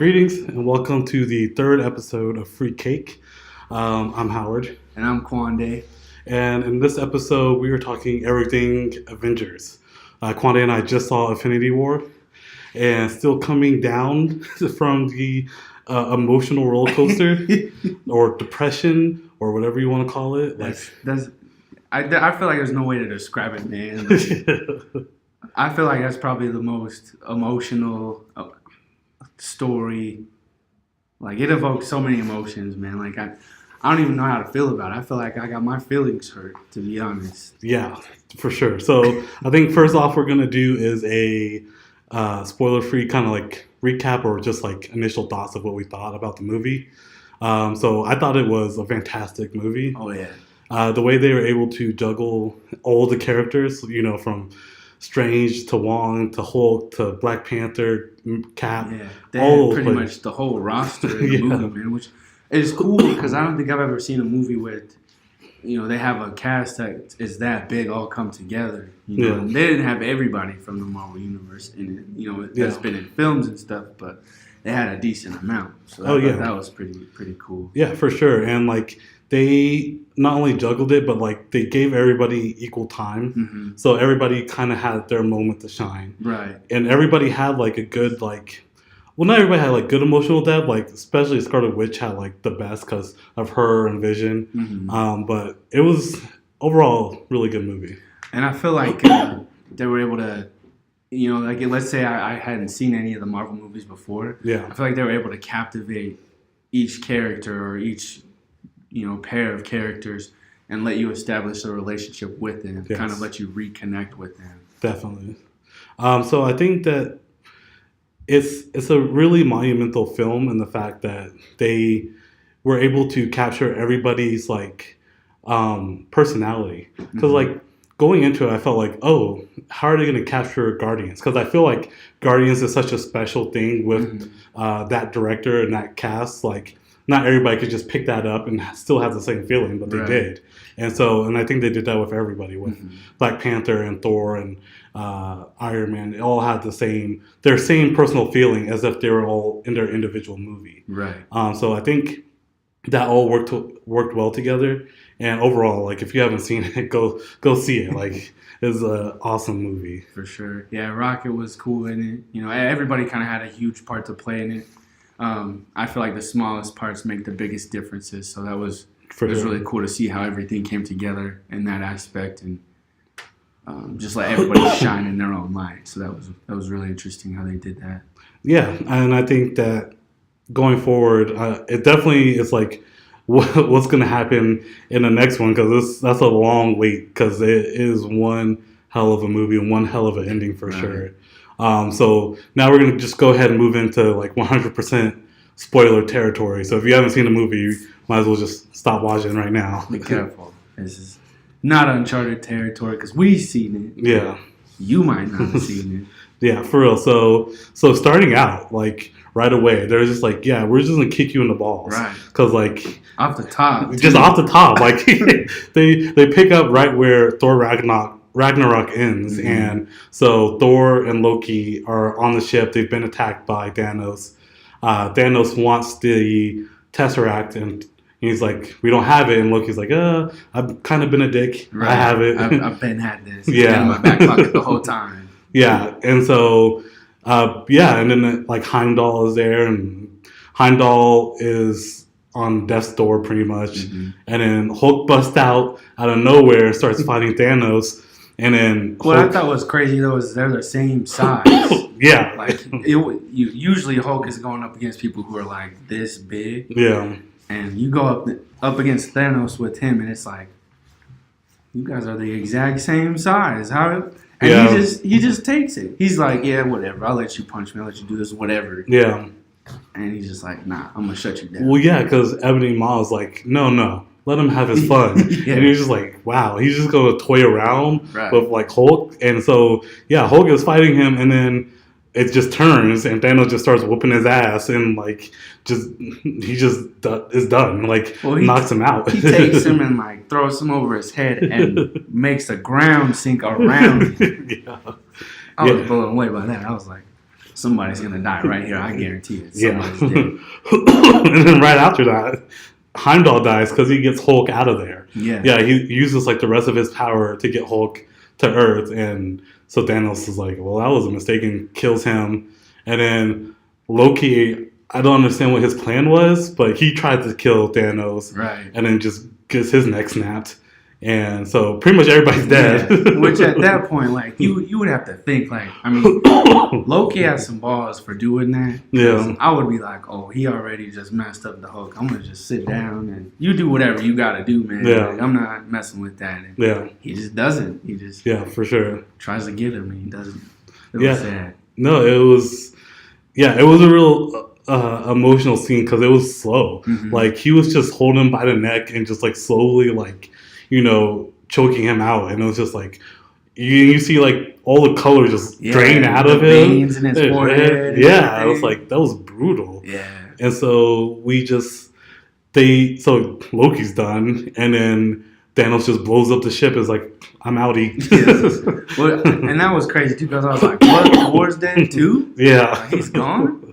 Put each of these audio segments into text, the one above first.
Greetings and welcome to the third episode of Free Cake. I'm Howard, And I'm Kwande. and in this episode, we are talking everything Avengers. Kwande and I just saw Infinity War, and still coming down from the emotional roller coaster or depression or whatever you want to call it. I feel like there's no way to describe it, man. Like, I feel like that's probably the most emotional story. Like, it evokes so many emotions, man. Like, I don't even know how to feel about it. I feel like I got my feelings hurt, to be honest. Yeah, for sure. So I think first off, we're gonna do is a spoiler-free kind of like recap or just like initial thoughts of what we thought about the movie. So I thought it was a fantastic movie. Oh, yeah. The way they were able to juggle all the characters, from Strange to Wong to Hulk to Black Panther, Cap. Yeah, they had pretty much the whole roster of the movie, man, which is cool because I don't think I've ever seen a movie with, they have a cast that is that big all come together. And they didn't have everybody from the Marvel Universe in it, that's been in films and stuff, but they had a decent amount. So that was pretty cool. Yeah, for sure. And like they not only juggled it, but like they gave everybody equal time. Mm-hmm. So everybody kind of had their moment to shine. Right. And everybody had like a good not everybody had like good emotional depth. Like especially Scarlet Witch had like the best because of her and Vision. Mm-hmm. But it was overall really good movie. And I feel like they were able to, let's say I hadn't seen any of the Marvel movies before. Yeah. I feel like they were able to captivate each character or each pair of characters and let you establish a relationship with them, kind of let you reconnect with them. Definitely. So I think that it's a really monumental film in the fact that they were able to capture everybody's personality. Because going into it, I felt like, oh, how are they going to capture Guardians? Because I feel like Guardians is such a special thing with that director and that cast. Like, not everybody could just pick that up and still have the same feeling, but they did. And I think they did that with everybody, with Black Panther and Thor and Iron Man. They all had their same personal feeling as if they were all in their individual movie. Right. So I think that all worked well together. And overall, if you haven't seen it, go see it. It's an awesome movie. For sure. Yeah, Rocket was cool in it. Everybody kind of had a huge part to play in it. I feel like the smallest parts make the biggest differences. So it was really cool to see how everything came together in that aspect and just let everybody shine in their own light. So that was really interesting how they did that. Yeah, and I think that going forward, it definitely is what's going to happen in the next one, because that's a long wait, because it is one hell of a movie and one hell of an ending for sure. So now we're going to just go ahead and move into 100% spoiler territory. So if you haven't seen the movie, you might as well just stop watching right now. Be careful. This is not uncharted territory because we've seen it. Yeah. You might not have seen it. Yeah, for real. So starting out, right away, they're just we're just going to kick you in the balls. Right. Because off the top. Just off the top. They pick up right where Thor Ragnarok ends, and so Thor and Loki are on the ship. They've been attacked by Thanos. Thanos wants the Tesseract, and he's like, "We don't have it." And Loki's like, I've kind of been a dick. Right. I have it. I've been had this. Yeah, in my back pocket the whole time. Yeah, and so and then Heimdall is there, and Heimdall is on death's door pretty much, and then Hulk busts out of nowhere and starts fighting Thanos. And then what I thought was crazy though is they're the same size. Yeah, usually Hulk is going up against people who are this big. Yeah, and you go up against Thanos with him, and it's you guys are the exact same size. How? And he just takes it. He's like, yeah, whatever. I'll let you punch me. I'll let you do this, whatever. Yeah. And he's just like, nah, I'm gonna shut you down. Well, yeah, because Ebony Maw's like, no. Let him have his fun. And he's just like, wow, he's just going to toy around with Hulk. And so, Hulk is fighting him, and then it just turns, and Thanos just starts whooping his ass, and he just is done. Knocks him out. He takes him and throws him over his head and makes the ground sink around him. I was blown away by that. I was like, somebody's gonna die right here. I guarantee it. Yeah. Somebody's dead. And then right after that, Heimdall dies because he gets Hulk out of there. Yeah. Yeah, he uses like the rest of his power to get Hulk to Earth, and so Thanos is like, well, that was a mistake, and kills him. And then Loki, I don't understand what his plan was, but he tried to kill Thanos, Right. and then just gets his neck snapped. And so pretty much everybody's dead. Yeah. Which at that point, like you would have to think, like, I mean, Loki has some balls for doing that. Yeah. I would be like, oh, he already just messed up the Hulk. I'm gonna just sit down and you do whatever you gotta do, man. Yeah. Like, I'm not messing with that. And Yeah. he just doesn't. He just For sure. tries to get him and he doesn't. It was sad. No, it was a real emotional scene because it was slow. Mm-hmm. Like he was just holding him by the neck and just like slowly like, choking him out, and it was just like you see like all the color just drain out of him. Veins in his forehead. Yeah, I was like, that was brutal. Yeah. And so Loki's done, and then Thanos just blows up the ship. Is like, I'm outie. Yes. Well, and that was crazy too because I was like, what? Thor's dead too? Yeah, He's gone.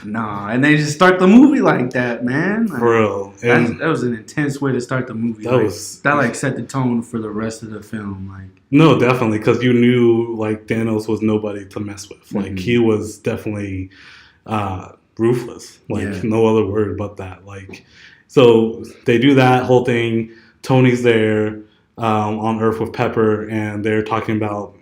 Nah, and they just start the movie like that, man. Like, for real. And that was an intense way to start the movie. That set the tone for the rest of the film. Like, no, definitely, because you knew like Thanos was nobody to mess with. Like he was definitely ruthless. Like no other word but that. Like, so they do that whole thing. Tony's there on Earth with Pepper, and they're talking about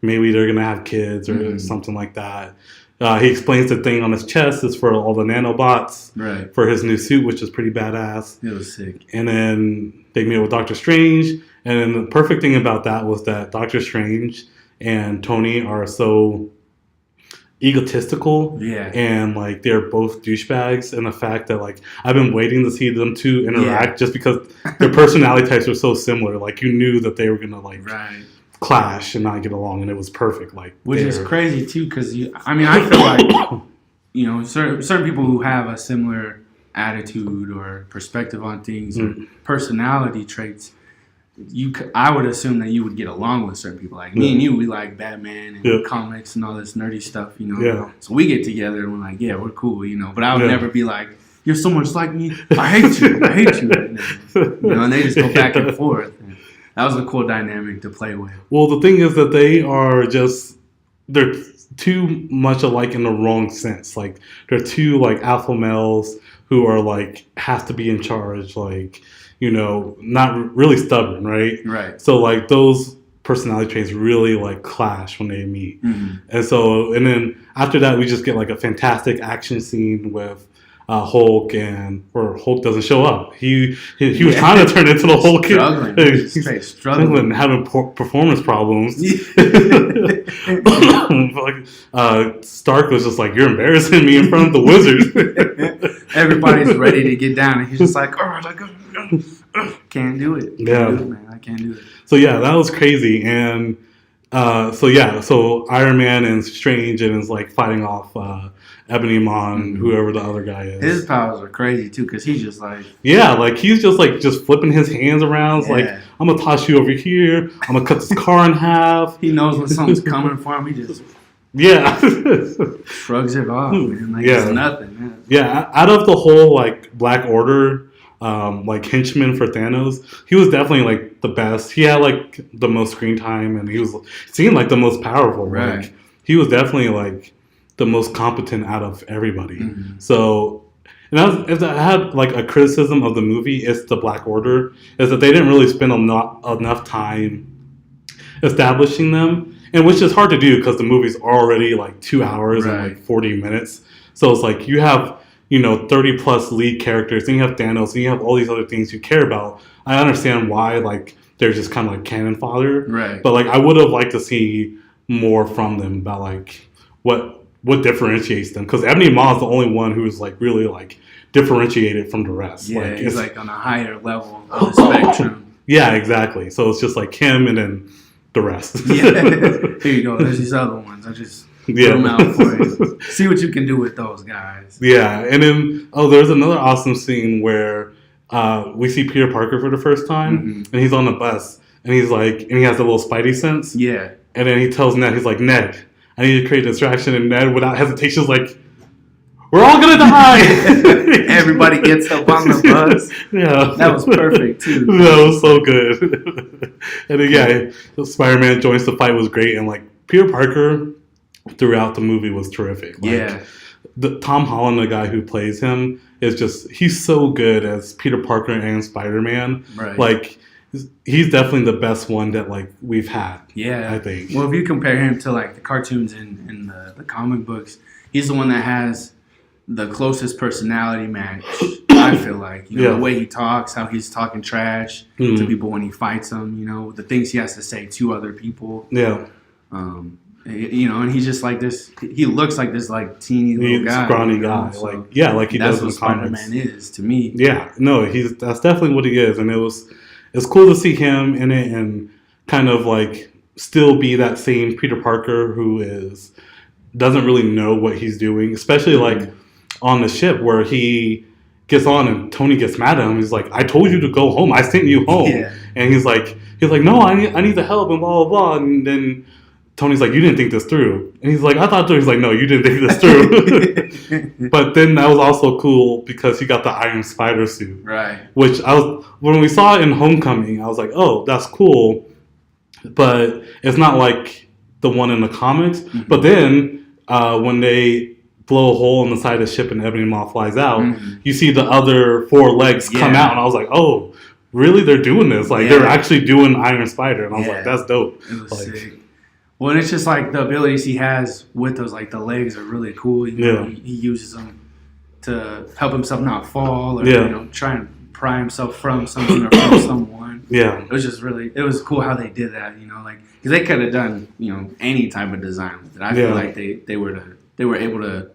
maybe they're gonna have kids or something like that. He explains the thing on his chest is for all the nanobots, right, for his new suit, which is pretty badass. It was sick. And then they meet with Doctor Strange, and then the perfect thing about that was that Doctor Strange and Tony are so egotistical, and like they're both douchebags, and the fact that like I've been waiting to see them two interact just because their personality types are so similar. Like you knew that they were gonna like clash and not get along, and it was perfect. Like, which is crazy too, because I feel like certain people who have a similar attitude or perspective on things or personality traits, I would assume that you would get along with certain people. Like me and you, we like Batman and comics and all this nerdy stuff, So we get together and we're like, yeah, we're cool, But I would never be like, you're so much like me. I hate you. And they just go back and forth. That was a cool dynamic to play with. Well, the thing is that they're too much alike in the wrong sense. Like, they're two, like, alpha males who are, like, have to be in charge, like, not really stubborn, right? Right. So, like, those personality traits really, like, clash when they meet. Mm-hmm. And then after that, we just get, like, a fantastic action scene with Hulk, or Hulk doesn't show up. He was trying to turn into the Hulk. Struggling, having performance problems. Stark was just like, you're embarrassing me in front of the wizards. Everybody's ready to get down, and he's just like, can't do it. Man. I can't do it. So yeah, that was crazy, and so Iron Man and Strange and is like fighting off Ebony Maw, whoever the other guy is. His powers are crazy too, because he's just like he's just flipping his hands around. It's like, I'm gonna toss you over here. I'm gonna cut this car in half. He knows when something's coming for him. He just shrugs it off, man. Like it's nothing. Man. Yeah, out of the whole like Black Order like henchman for Thanos, he was definitely like the best. He had like the most screen time, and he seemed like the most powerful. Right. Like, he was definitely like the most competent out of everybody. Mm-hmm. So, and if I had like a criticism of the movie, it's the Black Order, is that they didn't really spend enough time establishing them, and which is hard to do because the movie's already like 2 hours and like 40 minutes. So it's like you have 30 plus lead characters, and you have Thanos, and you have all these other things you care about. I understand why like they're just kind of like cannon fodder, right? But like I would have liked to see more from them about like what differentiates them, because Ebony Maw is the only one who's like really like differentiated from the rest. Yeah, like, he's like on a higher level of the spectrum. Yeah, exactly. So it's just like him and then the rest. Yeah, here you go. There's these other ones. I just put them out for you. See what you can do with those guys. Yeah, and then there's another awesome scene where we see Peter Parker for the first time, and he's on the bus, and he's like, and he has a little Spidey sense. Yeah, and then he tells Ned, he's like, Ned, I need to create a distraction. And Ned, without hesitation, is like, we're all gonna die. Everybody gets up on the bus. Yeah, that was perfect too. That was so good. And then Spider-Man joins the fight was great, and like Peter Parker throughout the movie was terrific. Like, the Tom Holland, the guy who plays him, he's so good as Peter Parker and Spider-Man. Right. Like, he's definitely the best one that like we've had. Yeah, I think. Well, if you compare him to like the cartoons and the comic books, he's the one that has the closest personality match. I feel like the way he talks, how he's talking trash to people when he fights them. The things he has to say to other people. Yeah. And he's just like this. He looks like this like teeny little guy, scrawny guy. So like he does in the comics. That's what Spider-Man is to me. Yeah. No, that's definitely what he is, and it's cool to see him in it and kind of like still be that same Peter Parker who doesn't really know what he's doing, especially like on the ship where he gets on and Tony gets mad at him. He's like, I told you to go home. I sent you home. Yeah. And he's like, no, I need the help and blah, blah, blah. And then Tony's like, you didn't think this through. And he's like, I thought so. He's like, no, you didn't think this through. But then that was also cool because he got the Iron Spider suit. Right. Which when we saw it in Homecoming, I was like, oh, that's cool. But it's not like the one in the comics. Mm-hmm. But then when they blow a hole in the side of the ship and Ebony Maw flies out, you see the other 4 legs come out. And I was like, oh, really? They're doing this? Like, they're actually doing Iron Spider. And I was like, that's dope. It was sick. Well, and it's just like the abilities he has with those, like the legs are really cool. He uses them to help himself not fall or, try and pry himself from something or from someone. Yeah. It was just it was cool how they did that, like, because they could have done, any type of design with it. I feel like they were able to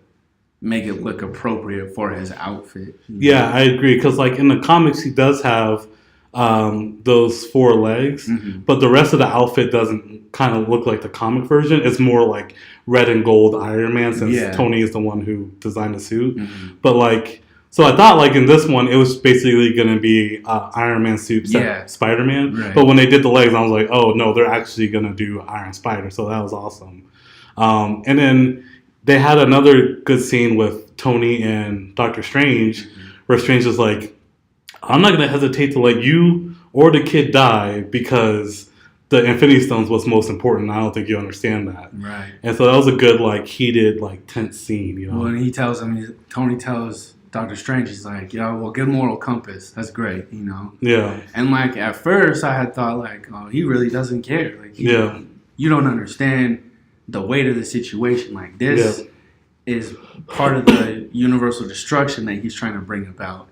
make it look appropriate for his outfit. Yeah, I agree. Because, like, in the comics, he does have those 4 legs, but the rest of the outfit doesn't kind of look like the comic version. It's more like red and gold Iron Man since Tony is the one who designed the suit. But, like, so I thought, like, in this one, it was basically going to be Iron Man suit Spider-Man. Right. But when they did the legs, I was like, oh, no, they're actually going to do Iron Spider. So that was awesome. And then they had another good scene with Tony and Doctor Strange, where Strange is like, I'm not going to hesitate to let you or the kid die because the Infinity Stones was most important. I don't think you understand that. Right. And so that was a good, like, heated, like, tense scene, Well, and Tony tells Doctor Strange, he's like, good moral compass. That's great, Yeah. And, like, at first I had thought, like, oh, he really doesn't care. Like, you don't understand the weight of the situation. Like, this is part of the universal destruction that he's trying to bring about,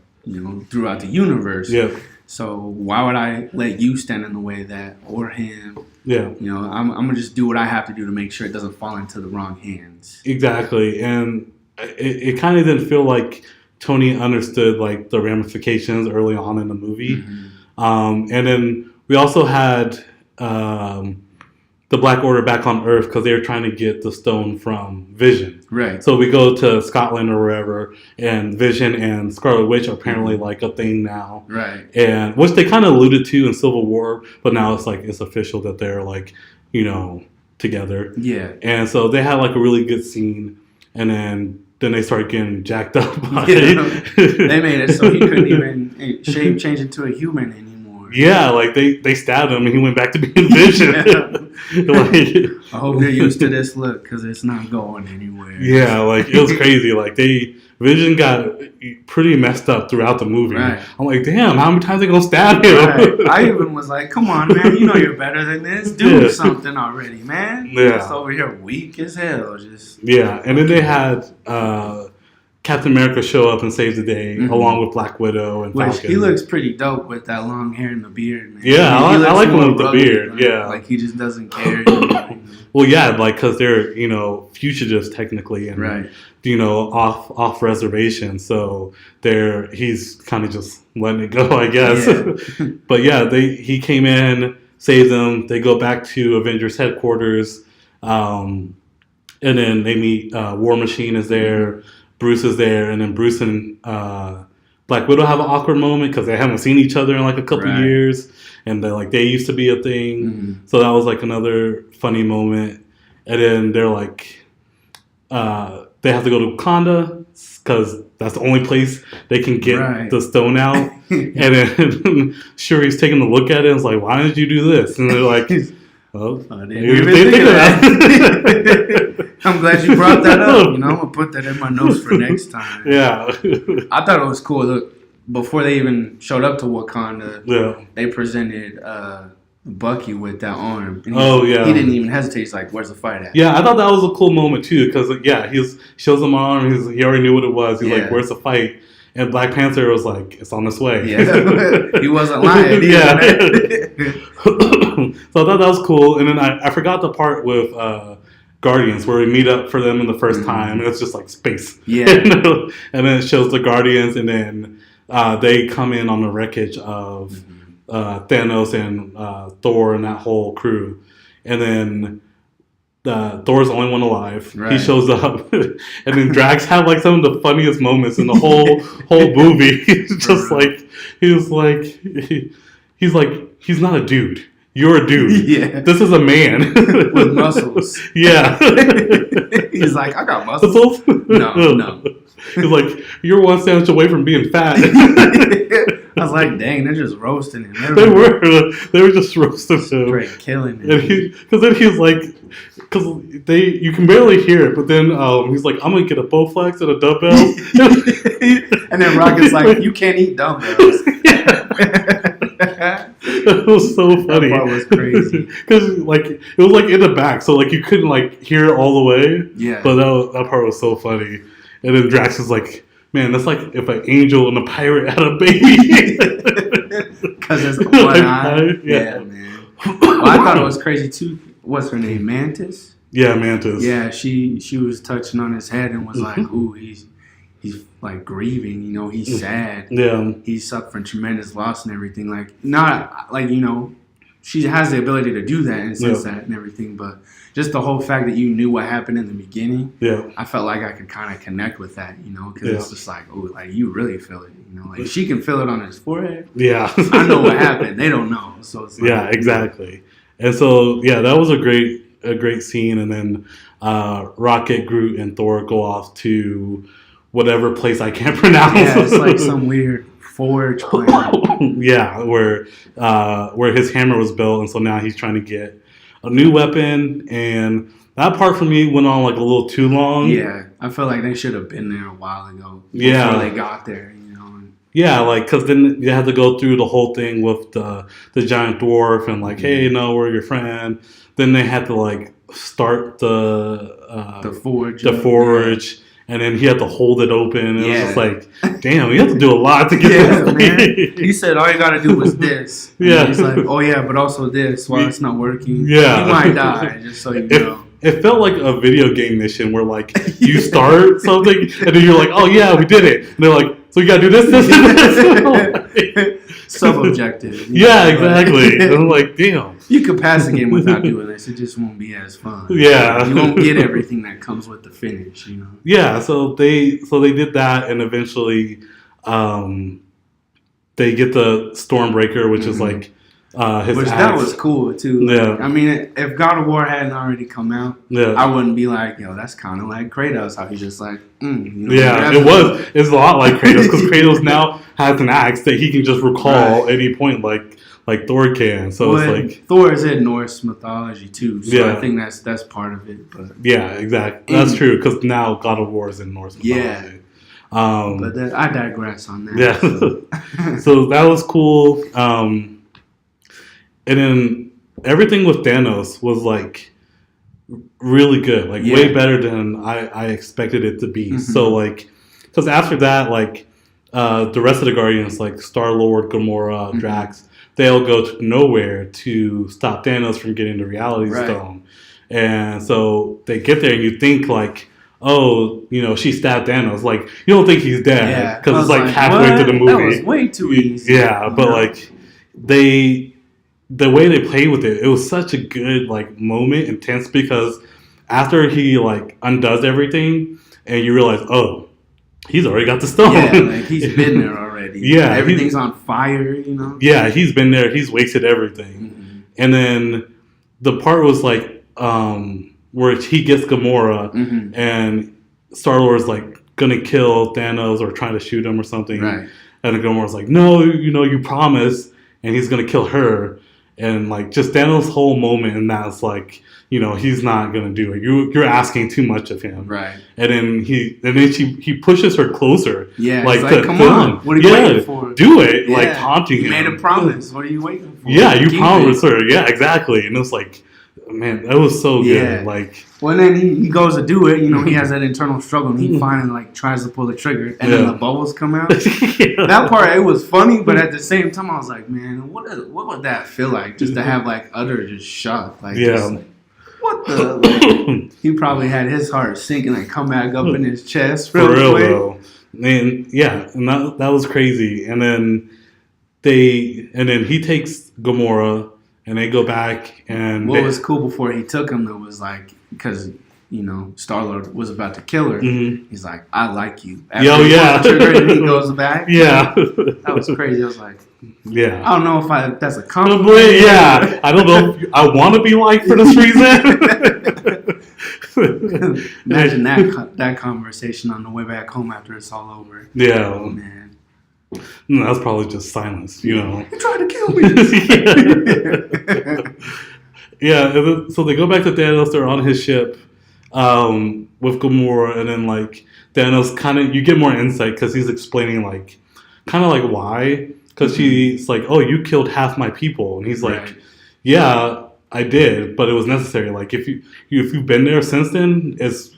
throughout the universe. Yeah. So why would I let you stand in the way of that or him? Yeah. I'm going to just do what I have to do to make sure it doesn't fall into the wrong hands. Exactly. And it kind of didn't feel like Tony understood, like, the ramifications early on in the movie. And then we also had the Black Order back on Earth because they were trying to get the stone from Vision. Right. So we go to Scotland or wherever, and Vision and Scarlet Witch are apparently like a thing now. Right. And which they kind of alluded to in Civil War, but now it's like it's official that they're like, together. Yeah. And so they had like a really good scene, and then they started getting jacked up. They made it so he couldn't even change into a human anymore. Yeah, like they stabbed him and he went back to being Vision. Like, I hope you're used to this look because it's not going anywhere. Yeah, like it was crazy. Like Vision got pretty messed up throughout the movie. Right. I'm like, damn, how many times are they gonna stab him? Right. I even was like, come on, man, you're better than this. Do something already, man. Yeah. Just over here weak as hell. And then they had Captain America show up and save the day along with Black Widow and Falcon. He looks pretty dope with that long hair and the beard, man. Yeah, I like him with the beard. Like, yeah, like he just doesn't care. Well, yeah, like because they're fugitives technically, and off reservation, so he's kind of just letting it go, I guess. Yeah. But yeah, he came in, saved them. They go back to Avengers headquarters, and then they meet. War Machine is there. Bruce is there, and then Bruce and Black Widow have an awkward moment because they haven't seen each other in like a couple years, and they used to be a thing. So that was like another funny moment. and then they're like, they have to go to Wakanda because that's the only place they can get the stone out. And then Shuri's taking a look at it and is like, why didn't you do this? And they're like, well, I didn't even think of that. I'm glad you brought that up. I'm going to put that in my notes for next time. Yeah. I thought it was cool. Look, before they even showed up to Wakanda, they presented Bucky with that arm. And he didn't even hesitate. He's like, where's the fight at? Yeah, I thought that was a cool moment, too, because, he shows him arm. He already knew what it was. He's like, where's the fight? And Black Panther was like, it's on its way. Yeah, he wasn't lying. So I thought that was cool. And then I forgot the part with Guardians where we meet up for them in the first time. And it's just like space. Yeah. And then it shows the Guardians, and then they come in on the wreckage of Thanos and Thor and that whole crew. And then Thor's the only one alive. Right. He shows up, and then Drax had like some of the funniest moments in the whole movie. He's not a dude. You're a dude. Yeah. This is a man with muscles. Yeah. He's like, I got muscles. No. He's like, you're one sandwich away from being fat. I was like, dang, they're just roasting him. They were just roasting him. Straight killing him. Because then he's like, you can barely hear it, but then he's like, I'm gonna get a Bowflex and a dumbbell. And then Rocket's like, you can't eat dumbbells. It was so funny. That part was crazy. Because it was like in the back, so like you couldn't like hear it all the way. Yeah. But that part was so funny. And then Drax is like, man, that's like if an angel and a pirate had a baby. Because it's one eye. Yeah, man. Well, I thought it was crazy too. What's her name? Mantis? Yeah, Mantis. Yeah, she was touching on his head and was like, ooh, he's like grieving, he's sad. Yeah. He's suffering tremendous loss and everything. Like, not like, she has the ability to do that and sense that and everything, but just the whole fact that you knew what happened in the beginning, I felt like I could kind of connect with that, because it's just like, oh, like you really feel it, like she can feel it on his forehead. Yeah. I know what happened. They don't know. So it's like, yeah, exactly. And so, that was a great scene. And then Rocket, Groot, and Thor go off to whatever place I can't pronounce. Yeah, it's like some weird forge planet. Yeah, where his hammer was built, and so now he's trying to get a new weapon. And that part for me went on like a little too long. Yeah, I feel like they should have been there a while ago before they got there. Yeah, because then you had to go through the whole thing with the giant dwarf and like, hey, no, we're your friend. Then they had to start the forge. And then he had to hold it open. And it was just like, damn, you have to do a lot to get this. Man. He said all you got to do was this. And he's like, oh, yeah, but also this while it's not working. Yeah. You might die, just so you know. It felt like a video game mission where, you start something, and then you're like, oh, yeah, we did it. And they're like, so you got to do this, and this. Sub-objective. Yeah, exactly. And I'm like, damn. You could pass the game without doing this. It just won't be as fun. Yeah. You won't get everything that comes with the finish, Yeah, so they did that, and eventually they get the Stormbreaker, which is like his Which axe. That was cool, too. Yeah. I mean, if God of War hadn't already come out, I wouldn't be like, that's kind of like Kratos, how he's just like, Yeah, it was. It's a lot like Kratos, because Kratos now has an axe that he can just recall at any point, like Thor can. So it's like Thor is in Norse mythology too, so I think that's part of it. But yeah, exactly, that's true, because now God of War is in Norse mythology. Yeah. But I digress on that. Yeah. So that was cool. And then everything with Thanos was really good, way better than I expected it to be. Mm-hmm. So because after that, the rest of the Guardians, Star-Lord, Gamora, Drax, they all go to nowhere to stop Thanos from getting the Reality Stone. And so they get there, and you think she stabbed Thanos. You don't think he's dead because it's halfway through the movie. That was way too easy. Yeah, but the way they played with it, it was such a good moment, intense, because after he undoes everything and you realize, oh, he's already got the stone. Yeah, he's been there already. Yeah, everything's on fire. Yeah, he's been there. He's wasted everything. Mm-hmm. And then the part was where he gets Gamora and Star-Lord's like gonna kill Thanos or trying to shoot him or something. Right. And Gamora's like, no, you promised, and he's gonna kill her. And like just Thanos' whole moment in that's like, he's not gonna do it. You're asking too much of him. Right. And then he pushes her closer. Yeah. Like, come on. What are you waiting for? Do it. Like taunting him. You made a promise. What are you waiting for? Yeah, you promised her. Yeah, exactly. And it was like, man, that was so good. Like, well, then he goes to do it. He has that internal struggle, and he finally like tries to pull the trigger, and then the bubbles come out. That part, it was funny, but at the same time, I was like, man, what would that feel like? Just to have like utter just shock, like, just, like what the? Like, he probably had his heart sink and like come back up in his chest. For real, though. And and that was crazy. And then he takes Gamora. And they go back and... What was cool before he took him, though, was like... Because, Star-Lord was about to kill her. Mm-hmm. He's like, I like you. After and he goes back. Yeah. That was crazy. I was like... Yeah. I don't know if that's a compliment. Yeah. I don't know if I want to be liked for this reason. Imagine that conversation on the way back home after it's all over. Yeah. Oh, man. No, that's probably just silence, He tried to kill me. So they go back to Thanos. They're on his ship with Gamora, and then like Thanos you get more insight because he's explaining like why. Because she's like, oh, you killed half my people, and he's like, yeah, I did, but it was necessary. Like if you've been there since then, it's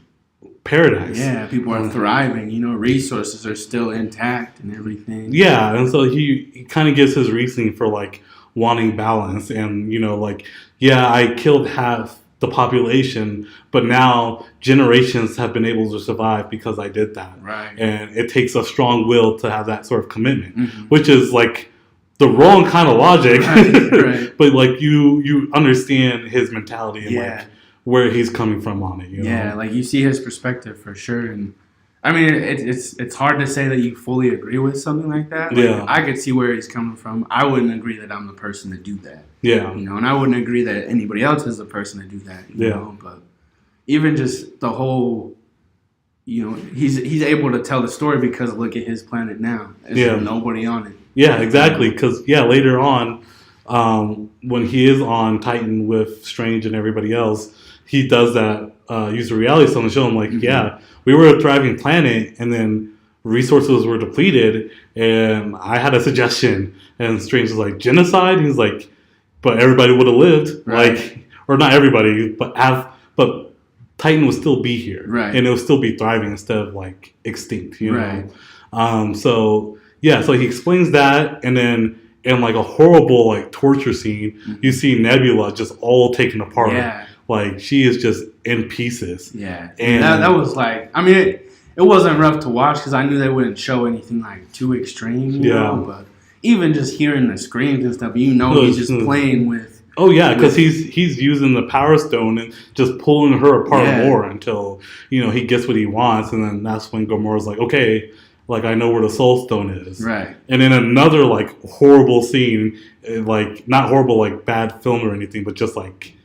paradise. Yeah, people are thriving. Resources are still intact and everything. Yeah, and so he kind of gives his reasoning for like wanting balance, and I killed half the population, but now generations have been able to survive because I did that. Right. And it takes a strong will to have that sort of commitment, which is like the wrong kind of logic. Right. But like you understand his mentality and like where he's coming from on it. Yeah, like you see his perspective for sure, and I mean it's hard to say that you fully agree with something like that. Like, I could see where he's coming from. I wouldn't agree that I'm the person to do that. Yeah, and I wouldn't agree that anybody else is the person to do that. You know, but even just the whole, he's able to tell the story because look at his planet now. There's nobody on it. Yeah, exactly. Because later on, when he is on Titan with Strange and everybody else, he does that, use a reality stone to show him, like, we were a thriving planet, and then resources were depleted, and I had a suggestion. And Strange was like, genocide? He's like, but everybody would have lived. Right. Like, or not everybody, but Titan would still be here. Right. And it would still be thriving instead of, like, extinct, Right. So he explains that, and then in, like, a horrible, like, torture scene, you see Nebula just all taken apart. Yeah. Like, she is just in pieces. Yeah. And that was like, I mean, it wasn't rough to watch because I knew they wouldn't show anything, like, too extreme, you know? But even just hearing the screams and stuff, he's just playing with... Oh, yeah, because he's using the Power Stone and just pulling her apart more until, he gets what he wants. And then that's when Gamora's like, okay, like, I know where the Soul Stone is. Right. And then another, like, horrible scene, like, not horrible, like, bad film or anything, but just, like...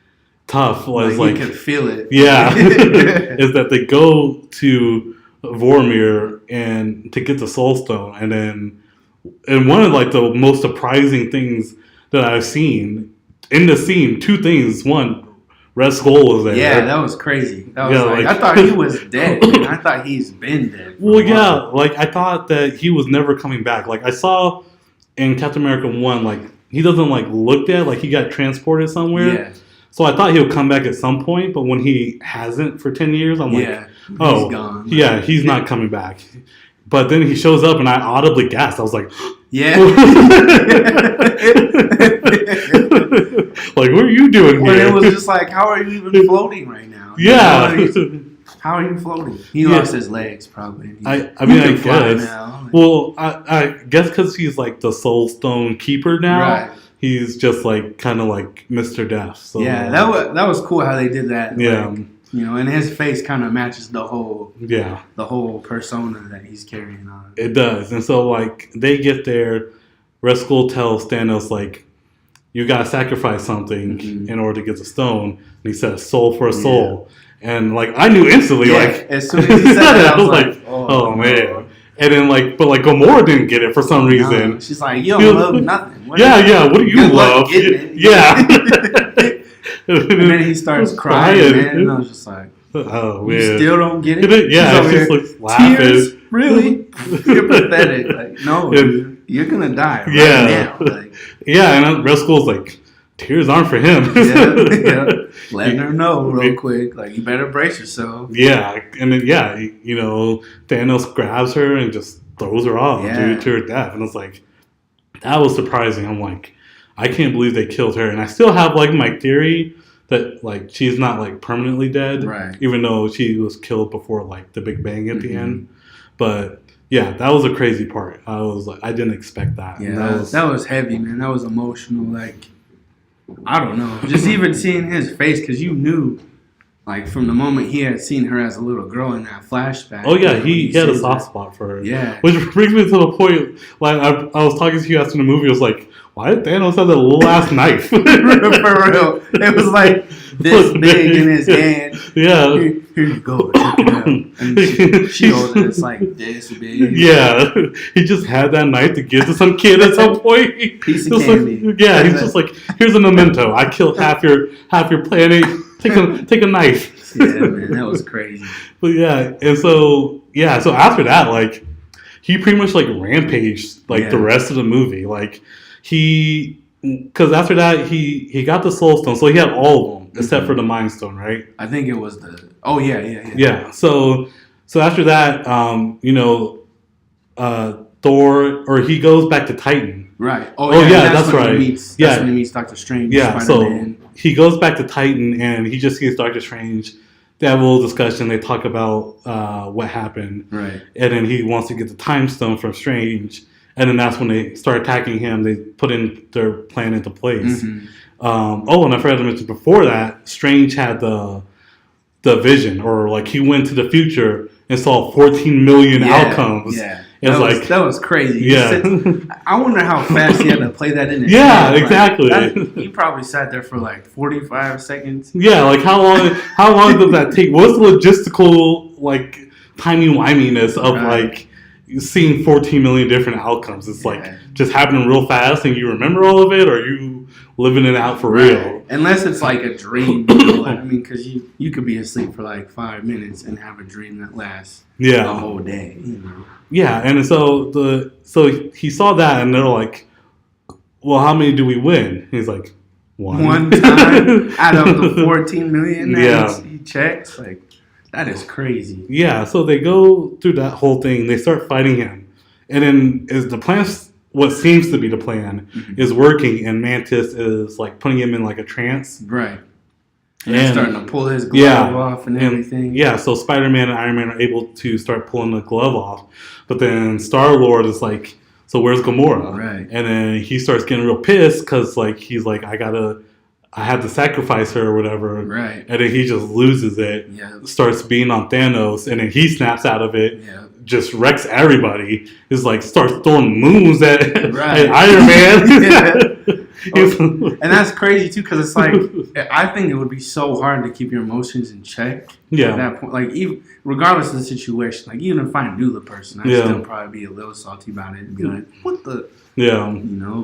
tough. Like you could feel it. Yeah. Is that they go to Vormir and to get the Soul Stone, and one of like the most surprising things that I've seen in the scene, two things. One, Red Skull was there. Yeah, that was crazy. That was like I thought he was dead. I thought he's been dead. Well, like I thought that he was never coming back. Like I saw in Captain America 1, like he doesn't like look dead, like he got transported somewhere. Yeah. So I thought he would come back at some point, but when he hasn't for 10 years, I'm like, oh, he's gone. Yeah, he's not coming back. But then he shows up, and I audibly gasped. I was like, yeah. Like, what are you doing here? It was just like, how are you even floating right now? Yeah. How are you floating? He lost his legs, probably. I guess. Now. Well, I guess because he's like the Soul Stone keeper now. Right. He's just like kind of like Mr. Death. So, yeah, that was cool how they did that. Yeah. Like, and his face kind of matches the whole persona that he's carrying on. It does. And so like they get there, Red Skull tells Thanos like, you gotta sacrifice something in order to get the stone. And he said a soul for a soul. And like I knew instantly, like as soon as he said that, I was like, oh man. And then like, but like Gamora didn't get it for some reason. No, she's like, you don't love nothing. What do you love? Yeah. And then he starts crying, man, and I was just like, oh man, you still don't get it? Yeah, it's just like laughing. Tears? Really? You're pathetic. Like, no, dude, you're gonna die right now. Like, and Red Skull's like, tears aren't for him. Letting her know real quick, like, you better brace yourself. Yeah, and then Thanos grabs her and just throws her off due to her death, and it's like, that was surprising. I'm like, I can't believe they killed her, and I still have like my theory that like she's not like permanently dead, right? Even though she was killed before like the Big Bang at the end. But yeah, that was a crazy part. I was like, I didn't expect that. Yeah, that was heavy, man. That was emotional. Like, I don't know, just even seeing his face, because you knew, like, from the moment he had seen her as a little girl in that flashback. Oh yeah, he had a soft spot for her. Yeah, which brings me to the point. Like I was talking to you after the movie. I was like, why did Thanos have that little ass knife? For real, it was like this big in his hand. Yeah, here you go, check it out. And she holds it. It's like this big. Yeah, he just had that knife to give to some kid at some point. Piece of candy. Like, he's just like, here's a memento. I killed half your planet. Take a knife. Yeah, man, that was crazy. But so after that, like, he pretty much like rampaged like the rest of the movie. Like because after that he got the Soul Stone, so he had all of them except for the Mind Stone, right? I think it was the. Oh yeah. Yeah. So after that, Thor, or he goes back to Titan. Right. That's right. When he meets Doctor Strange. Yeah. Spider-Man. So he goes back to Titan and he just sees Doctor Strange. They have a little discussion. They talk about what happened. Right. And then he wants to get the Time Stone from Strange. And then that's when they start attacking him. They put in their plan into place. Mm-hmm. And I forgot to mention before that, Strange had the vision, or like he went to the future and saw 14 million outcomes. Yeah. That was crazy. Yeah. I wonder how fast he had to play that in his head. Like, exactly. He probably sat there for like 45 seconds. Yeah, like how long does that take? What's the logistical like timey-wiminess of like seeing 14 million different outcomes? It's like just happening real fast and you remember all of it, or you living it out for real? Unless it's like a dream. I mean, because you could be asleep for like 5 minutes and have a dream that lasts the whole day. Yeah, and so he saw that and they're like, well, how many do we win? He's like, one time out of the 14 million that he checks. Like, that is crazy. Yeah, so they go through that whole thing. They start fighting him. And then is the plan, what seems to be the plan, is working, and Mantis is like putting him in like a trance. Right. And starting to pull his glove off and everything. Yeah, so Spider-Man and Iron Man are able to start pulling the glove off. But then Star-Lord is like, so where's Gamora? Right. And then he starts getting real pissed because like he's like, I had to sacrifice her or whatever. Right. And then he just loses it. Yeah. Starts being on Thanos, and then he snaps out of it. Yeah. Just wrecks everybody. Is like starts throwing moons at Iron Man. And that's crazy too, because it's like, I think it would be so hard to keep your emotions in check. Yeah. At that point, like, even regardless of the situation, like even if I knew the person, I'd still probably be a little salty about it and be like, "What the?" Yeah.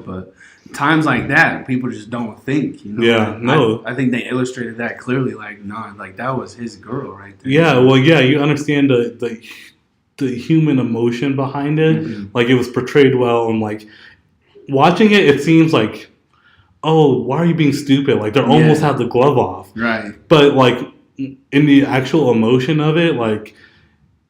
But times like that, people just don't think. Yeah. No. I think they illustrated that clearly. Like, no, like that was his girl right there. Yeah. Well, yeah. You understand the human emotion behind it. Mm-hmm. Like it was portrayed well, and like watching it, it seems like, oh, why are you being stupid? Like they almost have the glove off. Right. But like in the actual emotion of it, like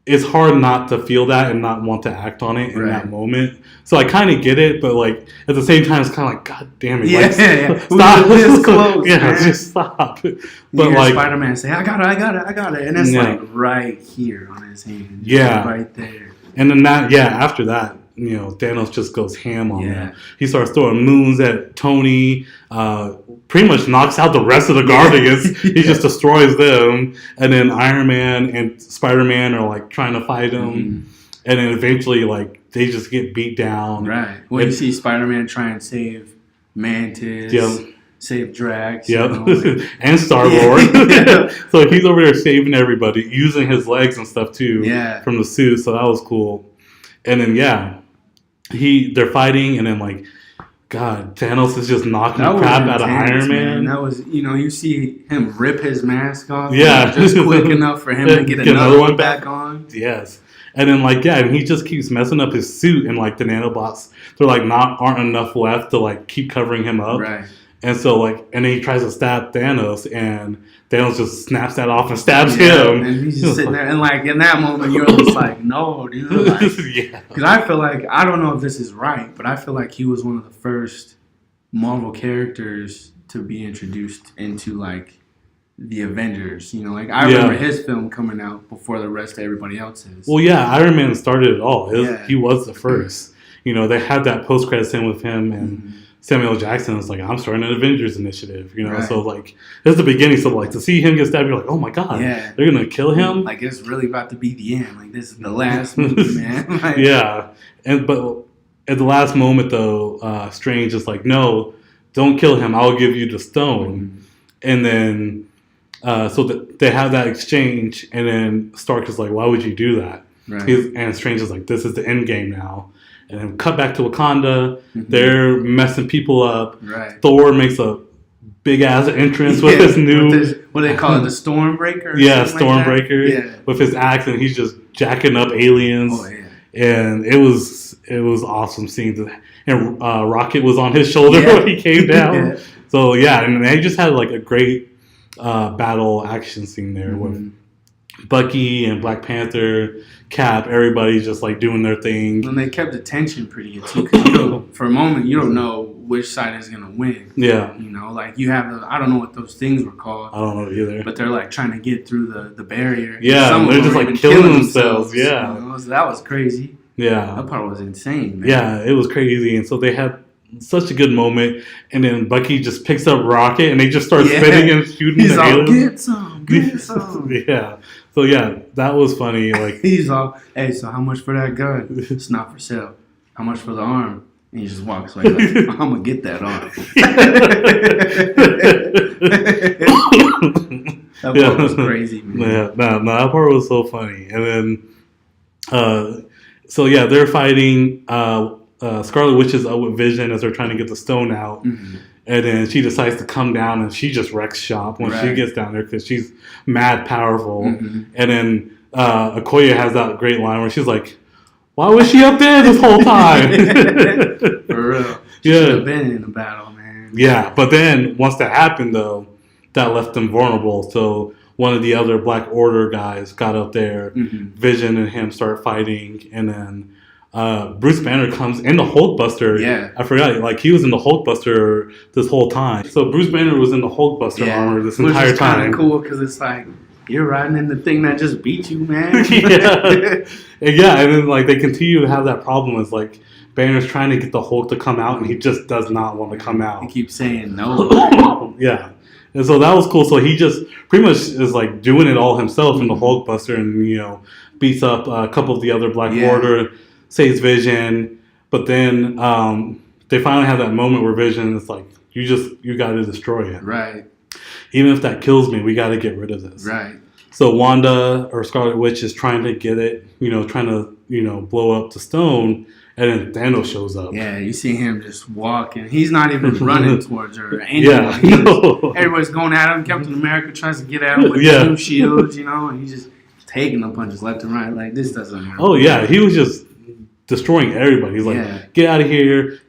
it's hard not to feel that and not want to act on it in that moment. So I kind of get it, but like at the same time, it's kind of like, God damn it! Yeah, like, stop this close. Just stop. But like Spider-Man say, I got it, and it's like right here on his hand. Right there. And then after that, Thanos just goes ham on him. He starts throwing moons at Tony, pretty much knocks out the rest of the Guardians. He just destroys them. And then Iron Man and Spider-Man are like trying to fight him. Mm-hmm. And then eventually like they just get beat down. Right. When you see Spider-Man try and save Mantis. Yep. Save Drax. Yep. You know, like, and Star-Lord. Yeah. So he's over there saving everybody, using his legs and stuff too from the suit. So that was cool. And then they're fighting, and then like, God, Thanos is just knocking the crap out of Iron Man. That was, you see him rip his mask off. Yeah. Just quick enough for him to get another one back on. Yes. And then like, and he just keeps messing up his suit, and like the nanobots, they're like aren't enough left to like keep covering him up. Right. And so like, and then he tries to stab Thanos, and Thanos just snaps that off and stabs him. And he's just sitting there, and like in that moment, you're just like, no, dude. Like, because I feel like, I don't know if this is right, but I feel like he was one of the first Marvel characters to be introduced into like the Avengers. You know, like I remember his film coming out before the rest of everybody else's. Well, yeah, Iron Man started it all. He was the first. You know, they had that post-credit scene with him and Samuel Jackson was like, I'm starting an Avengers initiative, you know? Right. So, like, this is the beginning. So, like, to see him get stabbed, you're like, oh, my God. They're going to kill him? Like, it's really about to be the end. Like, this is the last movie, man. Like, But at the last moment, though, Strange is like, no, don't kill him. I'll give you the stone. And then, they have that exchange. And then Stark is like, why would you do that? Right. And Strange is like, this is the end game now. And then cut back to Wakanda. They're messing people up. Right. Thor makes a big ass entrance with his new what do they call it, the Stormbreaker? Yeah, Stormbreaker with his axe, and he's just jacking up aliens. Oh yeah. And it was awesome seeing and Rocket was on his shoulder when he came down. So and they just had like a great battle action scene there with Bucky and Black Panther, Cap, everybody just like doing their thing. And they kept the tension pretty good too, because for a moment you don't know which side is gonna win. Yeah. You know, like you have I don't know what those things were called. I don't know either. But they're like trying to get through the barrier. Yeah, and they're just like killing themselves. Yeah. You know? So that was crazy. Yeah. That part was insane, man. Yeah, it was crazy. And so they had such a good moment, and then Bucky just picks up Rocket, and they just start spinning and shooting the aliens. Get some. Yeah. So that was funny. Like he's all, hey, so how much for that gun? It's not for sale. How much for the arm? And he just walks away like, I'm gonna get that arm. That part was crazy, man. Yeah, no, that part was so funny. And then, they're fighting. Scarlet Witch is up with Vision as they're trying to get the stone out. And then she decides to come down, and she just wrecks shop when she gets down there because she's mad powerful. And then Okoye has that great line where she's like, why was she up there this whole time? For real. She should have been in the battle, man. Yeah, but then once that happened, though, that left them vulnerable. So one of the other Black Order guys got up there. Vision and him start fighting, and then Bruce Banner comes in the Hulkbuster. Yeah. I forgot. Like, he was in the Hulkbuster this whole time. So Bruce Banner was in the Hulkbuster armor this entire time. Which is kind of cool because it's like, you're riding in the thing that just beat you, man. And then, like, they continue to have that problem. It's like, Banner's trying to get the Hulk to come out, and he just does not want to come out. He keeps saying no. Yeah. And so that was cool. So he just pretty much is, like, doing it all himself in the Hulkbuster and, beats up a couple of the other Black Order, saves Vision, but then they finally have that moment where Vision is like, you got to destroy it. Right. Even if that kills me, we got to get rid of this. Right. So Wanda or Scarlet Witch is trying to get it, trying to, blow up the stone, and then Thanos shows up. Yeah, you see him just walking. He's not even running towards her or anything. Everybody's going at him. Captain America tries to get at him with two shields, and he's just taking the punches left and right. Like, this doesn't matter. Oh, yeah. He was just destroying everybody. He's like, get out of here,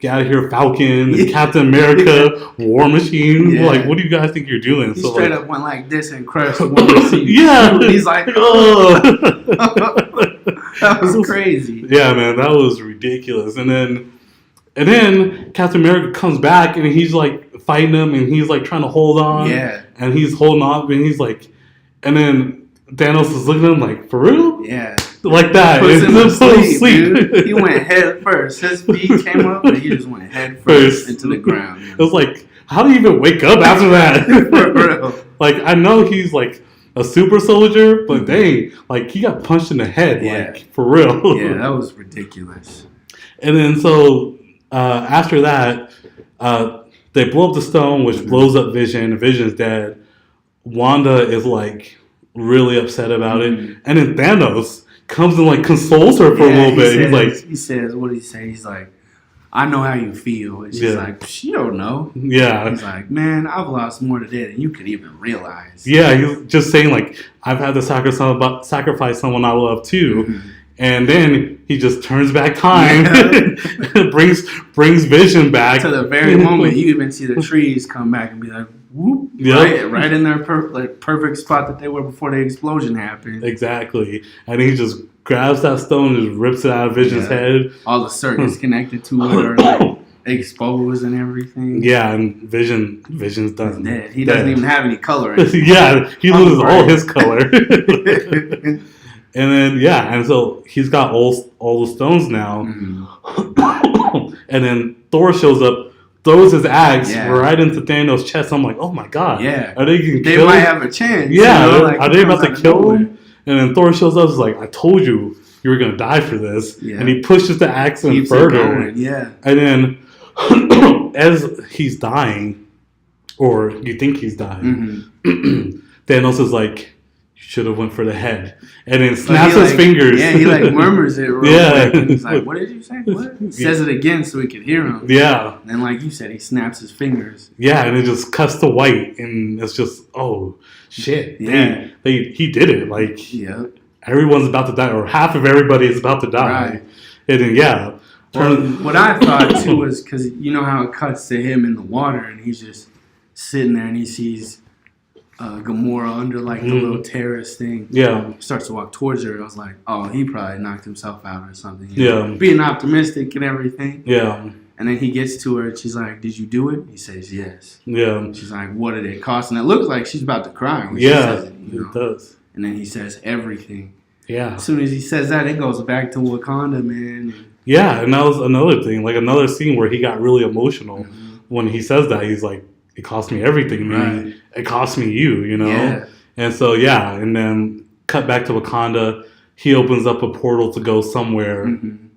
Falcon, Captain America, War Machine. Like, what do you guys think you're doing? He straight up went like this and crushed War Machine. He's like, that was crazy. Yeah, man, that was ridiculous. And then Captain America comes back, and he's like fighting him, and he's like trying to hold on. Yeah. And he's holding on, and he's like, and then Thanos is looking at him like, for real? Yeah. Like that. Puts him to sleep. Dude. He went head first. His feet came up, but he just went head first into the ground. It was like, how do you even wake up after that? For real. Like, I know he's like a super soldier, but dang, like, he got punched in the head, like, for real. Yeah, that was ridiculous. And then so after that, they blow up the stone, which blows up Vision. Vision's dead. Wanda is like really upset about it, and then Thanos comes and like consoles her for a little bit. He says, what did he say? He's like, I know how you feel. And she's like, you don't know. Yeah. He's like, man, I've lost more today than you could even realize. Yeah, he's just saying like, I've had to sacrifice someone I love too. Mm-hmm. And then he just turns back time, brings Vision back to the very moment. You even see the trees come back and be like, whoop, right in their perfect spot that they were before the explosion happened. Exactly, and he just grabs that stone and just rips it out of Vision's head. All the circuits connected to it are like exposed and everything. Yeah, and Vision's done. He's dead. He doesn't even have any color anymore. Yeah, he loses all his color. And then and so he's got all the stones now. Mm-hmm. And then Thor shows up, throws his axe right into Thanos' chest. I'm like, oh my god. Yeah. Are they gonna They might have a chance. Yeah. Like, are they about to kill him? And then Thor shows up, is like, I told you were gonna die for this. Yeah. And he pushes the axe in further. Yeah. And then as he's dying, or you think he's dying, Thanos is like, should have went for the head, and then snaps his fingers. Yeah, he like murmurs it real quick, and he's like, "What did you say? What?" Says it again so we could hear him. Yeah, and like you said, he snaps his fingers. Yeah, and it just cuts to white, and it's just oh shit. Yeah, he did it. Like everyone's about to die, or half of everybody is about to die. Right. And then what I thought too was because you know how it cuts to him in the water, and he's just sitting there, and he sees Gamora under like the little terrace thing. Yeah. Starts to walk towards her. I was like, oh, he probably knocked himself out or something. You know? Being optimistic and everything. Yeah. And then he gets to her and she's like, did you do it? He says yes. Yeah. She's like, what did it cost? And it looks like she's about to cry when she says it. It does. And then he says everything. Yeah. As soon as he says that, it goes back to Wakanda, man. Yeah, and that was another thing, like another scene where he got really emotional when he says that. He's like, it cost me everything, man. Right. It cost me you, you know? Yeah. And so, and then cut back to Wakanda. He opens up a portal to go somewhere. Mm-hmm.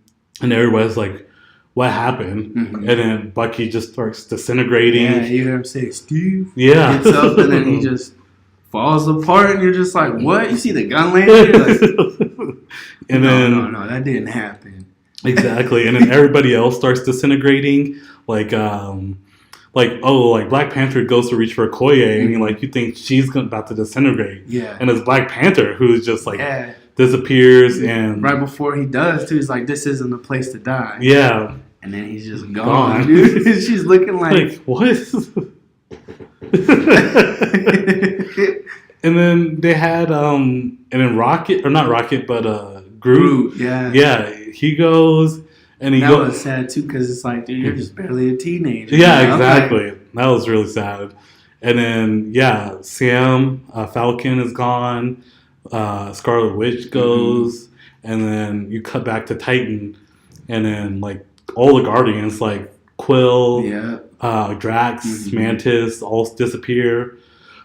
And everybody's like, what happened? Mm-hmm. And then Bucky just starts disintegrating. Yeah, you hear him say, Steve. Yeah. Gets up and then he just falls apart. And you're just like, what? You see the gun landing? Like, and no, that didn't happen. Exactly. And then everybody else starts disintegrating. Like Black Panther goes to reach for Okoye, and you think she's about to disintegrate. Yeah. And it's Black Panther who's just disappears, and right before he does too, he's like, "This isn't a place to die." Yeah. And then he's just gone. Dude. She's looking like what? And then they had and then Rocket, or not Rocket, but Groot. Yeah. Yeah. He goes. And that was sad too, because it's like, dude, you're just barely a teenager. Yeah, you know? Exactly. That was really sad. And then, Sam, Falcon is gone. Scarlet Witch goes. And then you cut back to Titan. And then, all the Guardians, Quill, Drax, Mantis, all disappear.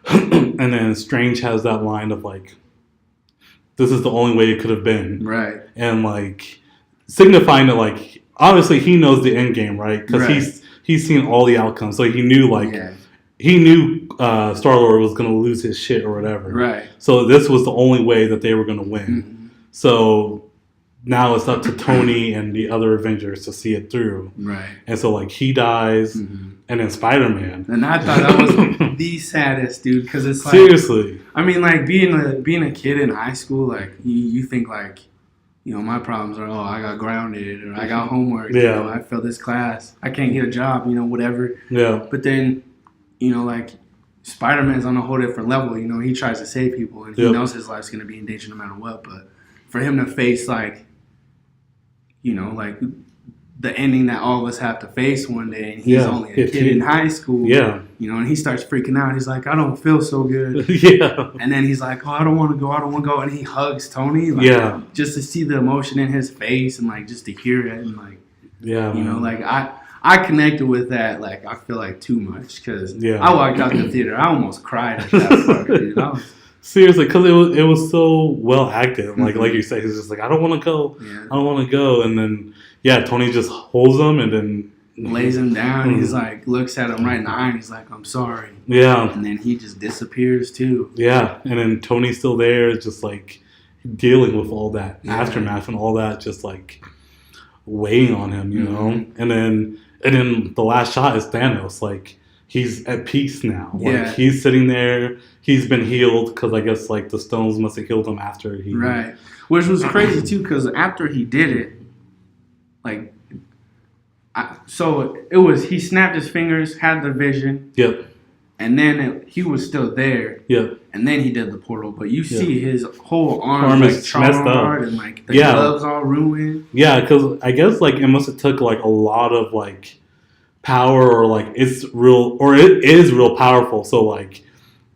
And then Strange has that line of, this is the only way it could have been. Right. And, signifying that, obviously he knows the end game, right? Because he's seen all the outcomes, so he knew, he knew Star-Lord was going to lose his shit or whatever. Right. So this was the only way that they were going to win. Mm-hmm. So now it's up to Tony and the other Avengers to see it through. Right. And so, he dies, and then Spider-Man. And I thought that was the saddest, dude, because it's seriously. I mean, being a kid in high school, you think, my problems are, I got grounded, or I got homework, I failed this class, I can't get a job, whatever. Yeah. But then, Spider-Man's on a whole different level, he tries to save people, and he knows his life's going to be in danger no matter what, but for him to face, the ending that all of us have to face one day, and he's only a kid in high school, and he starts freaking out. He's like, I don't feel so good. And then he's like, I don't want to go. And he hugs Tony, just to see the emotion in his face, and just to hear it, and I connected with that, I feel too much, because I walked out the theater, I almost cried at that part, dude. Seriously, because it was so well acted. Like you said, he's just like, I don't want to go. Yeah. I don't want to go. And then, Tony just holds him, and then lays him down. He's like, looks at him right in the eye, and he's like, "I'm sorry." Yeah. And then he just disappears too. Yeah, and then Tony's still there, just like dealing with all that aftermath and all that, just like weighing on him, you know. And then the last shot is Thanos, like he's at peace now. Like he's sitting there, he's been healed because I guess like the stones must have healed him after he. Right, which was crazy too, because after he did it, like. So it was, he snapped his fingers, had the vision. Yep. And then he was still there. Yep. And then he did the portal. But you see his whole arm is like messed up. And like the gloves all ruined. Yeah, because I guess like it must have took like a lot of like power, or like it is real powerful. So like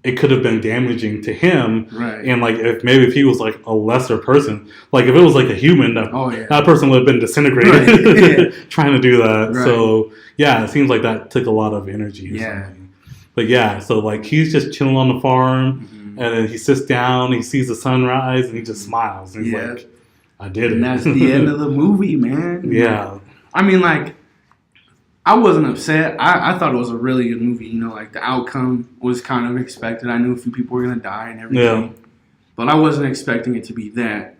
it could have been damaging to him. Right. And like if he was like a lesser person, like if it was like a human, that person would have been disintegrated trying to do that. Right. So yeah, it seems like that took a lot of energy or something. But yeah, so like he's just chilling on the farm, and then he sits down, he sees the sunrise, and he just smiles. And he's like, I did it. And that's the end of the movie, man. Yeah. I mean, like, I wasn't upset. I thought it was a really good movie. You know, like the outcome was kind of expected. I knew a few people were going to die and everything. Yeah. But I wasn't expecting it to be that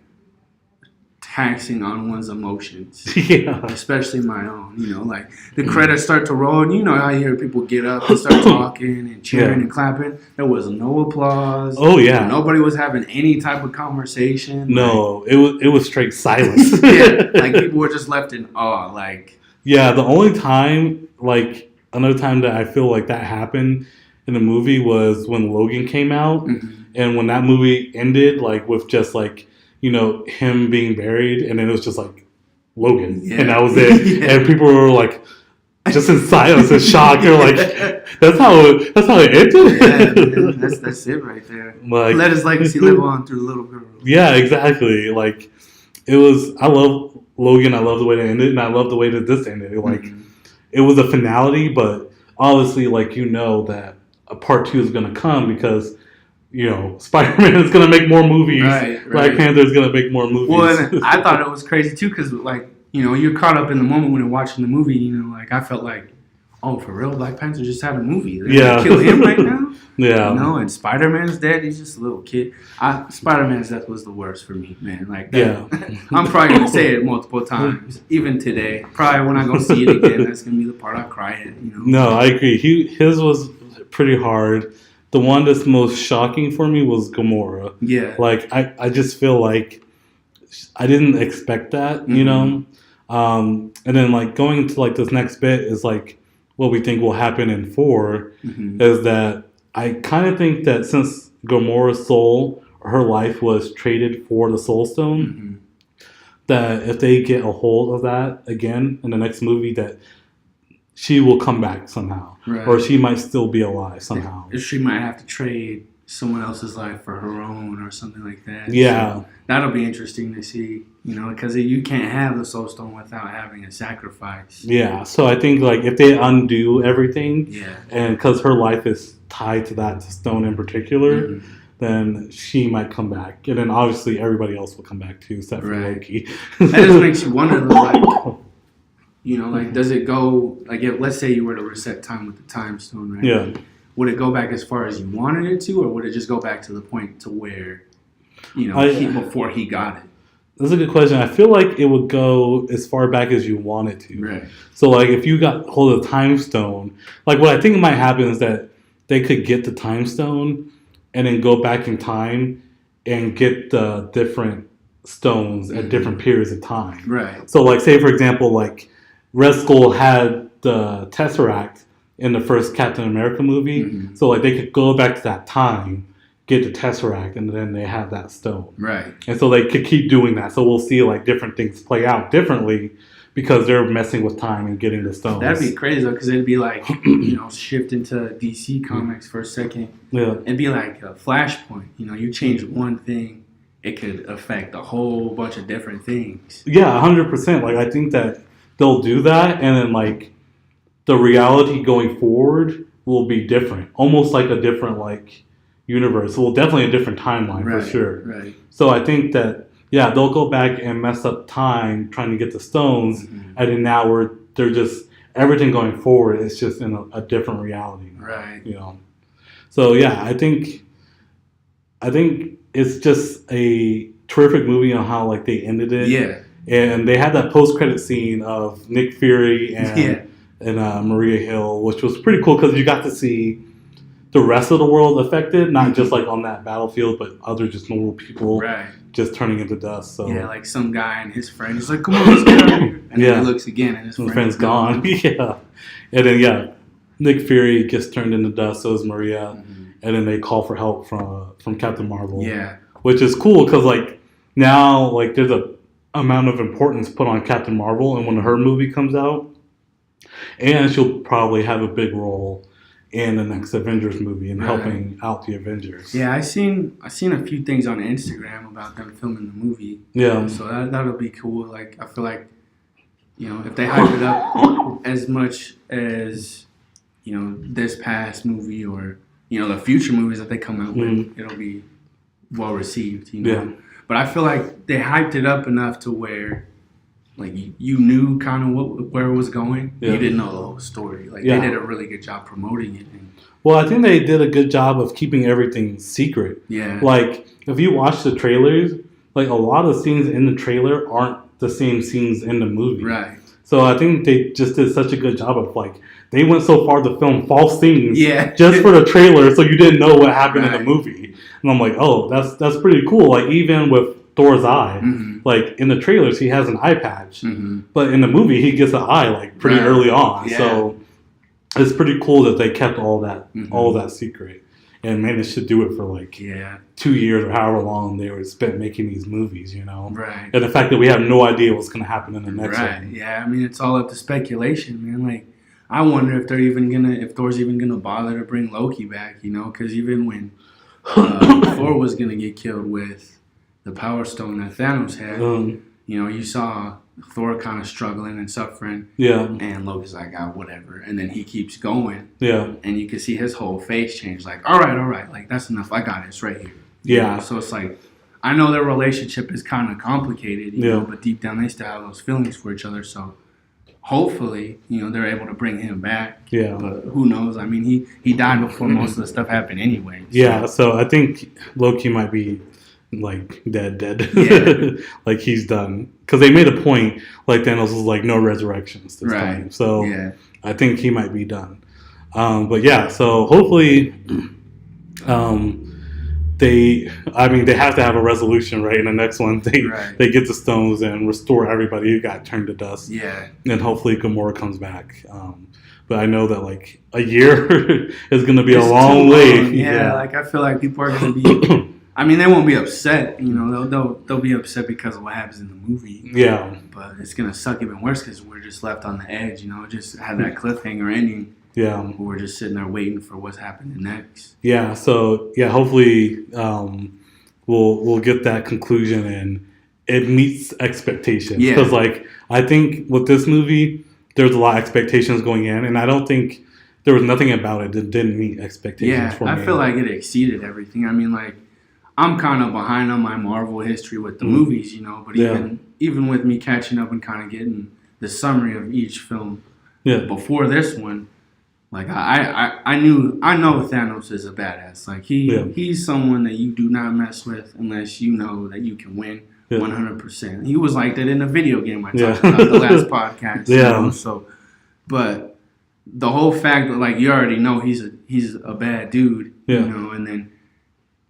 taxing on one's emotions. Yeah. Especially my own. You know, like the credits start to roll, and you know how you hear people get up and start talking and cheering and clapping. There was no applause. Oh yeah. Nobody was having any type of conversation. No, like, it was straight silence. Like people were just left in awe. Like. Yeah, the only time, like, another time that I feel like that happened in the movie was when Logan came out. And when that movie ended, like, with just, like, you know, him being buried, and then it was just, like, Logan. Yeah. And that was it. And people were, like, just in silence and shock. They're like, that's how it ended? Yeah, man, that's it right there. Like, let his legacy live on through the little girl. Yeah, exactly. Like, I love Logan, I love the way that ended, and I love the way that this ended. Like, it was a finality, but obviously, like, you know that a part 2 is going to come because, you know, Spider-Man is going to make more movies. Right. Black Panther is going to make more movies. Well, and I thought it was crazy, too, because, like, you know, you're caught up in the moment when you're watching the movie, you know, like, I felt like, oh, for real, Black Panther just had a movie. They're gonna kill him right now? Yeah. You know, and Spider-Man's dead. He's just a little kid. Spider-Man's death was the worst for me, man. Like, that, I'm probably going to say it multiple times, even today. Probably when I go see it again, that's going to be the part I cry at, you know. No, I agree. His was pretty hard. The one that's most shocking for me was Gamora. Yeah. Like, I just feel like I didn't expect that, you know. And then, like, going into, like, this next bit is, like, what we think will happen in 4 is that I kind of think that since Gamora's soul, her life was traded for the Soul Stone, that if they get a hold of that again in the next movie, that she will come back somehow. Right. Or she might still be alive somehow. She might have to trade someone else's life for her own or something like that. Yeah. So that'll be interesting to see, you know, because you can't have the Soul Stone without having a sacrifice. Yeah, so I think, like, if they undo everything, and because her life is tied to that stone in particular, then she might come back. And then, obviously, everybody else will come back, too, except for Loki. That just makes you wonder, like, you know, like, does it go, like, let's say you were to reset time with the time stone, right? Yeah. Would it go back as far as you wanted it to, or would it just go back to the point to where, you know, before he got it? That's a good question. I feel like it would go as far back as you want it to. Right. So, like, if you got hold of the time stone, like, what I think might happen is that they could get the time stone and then go back in time and get the different stones at different periods of time. Right. So, like, say, for example, like, Red Skull had the Tesseract in the first Captain America movie. So, like, they could go back to that time, get the Tesseract, and then they have that stone. Right. And so they could keep doing that. So we'll see, like, different things play out differently because they're messing with time and getting the stones. That'd be crazy, though, because it'd be like, you know, shift into DC Comics for a second. Yeah. It'd be like a flashpoint. You know, you change one thing, it could affect a whole bunch of different things. Yeah, 100%. Like, I think that they'll do that, and then, like, the reality going forward will be different. Almost like a different, like, universe. Well, definitely a different timeline, for sure. Right. So I think that, yeah, they'll go back and mess up time trying to get the stones, and then now they're just, everything going forward is just in a different reality now, right? You know. So yeah, I think it's just a terrific movie on how like they ended it. Yeah. And they had that post-credit scene of Nick Fury and Yeah. and Maria Hill, which was pretty cool because you got to see the rest of the world affected, not just like on that battlefield, but other just normal people Right. just turning into dust. So yeah, like some guy and his friend is like, "Come on, let's get out of here," and then he looks again and his friend's gone. Yeah, and then Nick Fury gets turned into dust. So is Maria, and then they call for help from Captain Marvel. Yeah, which is cool because like now like there's a amount of importance put on Captain Marvel, and when her movie comes out, and she'll probably have a big role in the next Avengers movie and helping out the Avengers. Yeah, I seen a few things on Instagram about them filming the movie. Yeah, so that'll be cool. Like I feel like if they hype it up as much as this past movie or the future movies that they come out with, it'll be well received. Yeah. But I feel like they hyped it up enough to where, like, you knew kind of where it was going. Yeah. You didn't know the whole story. Like, they did a really good job promoting it. Well, I think they did a good job of keeping everything secret. Yeah. Like, if you watch the trailers, like, a lot of scenes in the trailer aren't the same scenes in the movie. Right. So I think they just did such a good job of, like, they went so far to film false scenes just for the trailer so you didn't know what happened in the movie. And I'm like, oh, that's pretty cool. Like, even with Thor's eye, like, in the trailers, he has an eye patch. But in the movie, he gets an eye, like, pretty early on. Yeah. So it's pretty cool that they kept all that secret and managed to do it for, like, 2 years or however long they were spent making these movies, Right. And the fact that we have no idea what's going to happen in the next one. Right, yeah. I mean, it's all up to speculation, man. Like, I wonder if if Thor's even gonna bother to bring Loki back, because even when Thor was gonna get killed with the Power Stone that Thanos had, you saw Thor kind of struggling and suffering. Yeah. And Loki's like, whatever. And then he keeps going. Yeah. And you can see his whole face change. Like, all right, like that's enough. I got it. It's right here. Yeah. So it's like, I know their relationship is kind of complicated, you know, but deep down they still have those feelings for each other. So hopefully, they're able to bring him back. Yeah. But who knows? I mean, he died before most of the stuff happened anyway. So. Yeah, so I think Loki might be, like, dead. Yeah. Like, he's done. Because they made a point, like, Thanos was like, no resurrections this time. So I think he might be done. But yeah, so hopefully they have to have a resolution, right? In the next one, they get the stones and restore everybody who got turned to dust. Yeah. And hopefully Gamora comes back. But I know that, like, a year is going to be a long way. Yeah, like, I feel like people are going to be... I mean, they won't be upset. They'll be upset because of what happens in the movie. Yeah. But it's going to suck even worse because we're just left on the edge, just have that cliffhanger ending. Yeah, we're just sitting there waiting for what's happening next. Yeah, so hopefully we'll get that conclusion and it meets expectations. Yeah, because like I think with this movie, there's a lot of expectations going in, and I don't think there was nothing about it that didn't meet expectations. For me. I feel like it exceeded everything. I mean, like I'm kind of behind on my Marvel history with the movies, but even with me catching up and kind of getting the summary of each film before this one. Like I know Thanos is a badass. Like he's someone that you do not mess with unless you know that you can win 100%. He was like that in the video game I talked about the last podcast. Yeah. So, but the whole fact that like you already know he's a bad dude. Yeah. And then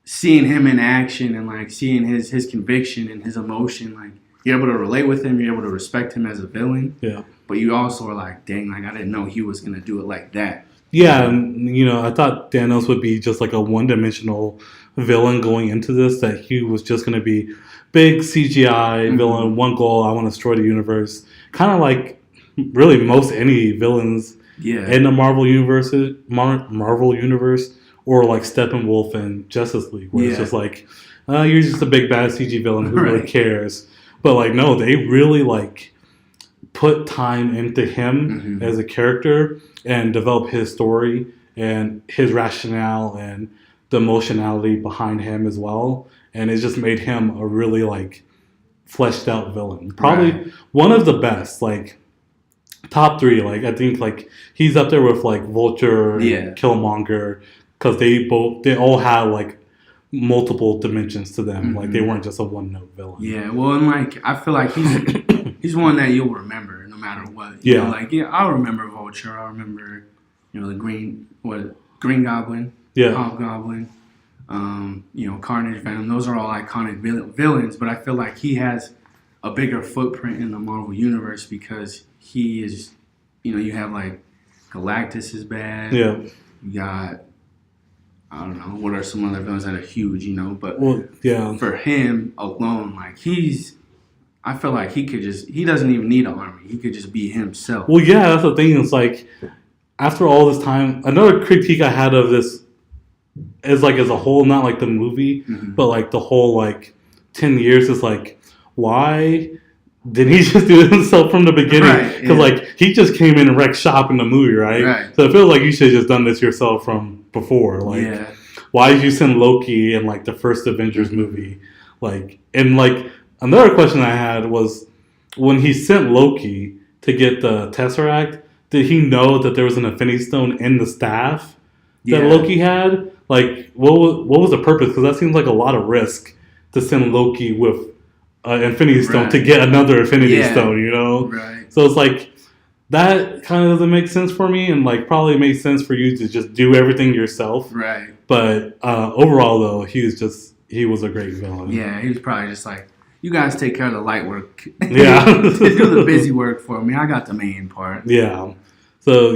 seeing him in action and like seeing his conviction and his emotion, like you're able to relate with him. You're able to respect him as a villain. Yeah. But you also are like, dang, like I didn't know he was going to do it like that. Yeah, and, I thought Thanos would be just like a one-dimensional villain going into this, that he was just going to be big CGI villain, one goal, I want to destroy the universe. Kind of like really most any villains in the Marvel universe, or like Steppenwolf and Justice League, where it's just like, you're just a big bad CG villain, who really cares? But like, no, they really like put time into him as a character and develop his story and his rationale and the emotionality behind him as well. And it just made him a really like fleshed out villain. Probably one of the best. Like top three. Like I think like he's up there with like Vulture, and Killmonger, because they all have like multiple dimensions to them. Like they weren't just a one note villain. Yeah, well, and like I feel like he's one that you'll remember no matter what. You know, like I'll remember Vulture. I'll remember the Green Goblin, Hobgoblin, Carnage, Venom. Those are all iconic villains. But I feel like he has a bigger footprint in the Marvel universe because he is, you have like Galactus is bad. Yeah. You got, I don't know, what are some other villains that are huge, but for him alone, like I feel like he doesn't even need an army. He could just be himself. Well, yeah, that's the thing. It's like, after all this time, another critique I had of this is like as a whole, not like the movie, but like the whole like 10 years is like, why didn't he just do it himself from the beginning? Because like he just came in and wrecked shop in the movie, right? So I feel like you should have just done this yourself from before. Like, why did you send Loki in like the first Avengers movie? Like, and like another question I had was when he sent Loki to get the Tesseract, did he know that there was an Infinity Stone in the staff that Loki had? Like, what was the purpose? Because that seems like a lot of risk to send Loki with Infinity Stone to get another Infinity Stone, Right. So it's like, that kind of doesn't make sense for me, and like probably makes sense for you to just do everything yourself. Right. But overall, though, he was a great villain. Yeah, he was probably just like, you guys take care of the light work. Yeah. Do the busy work for me. I got the main part. Yeah. So,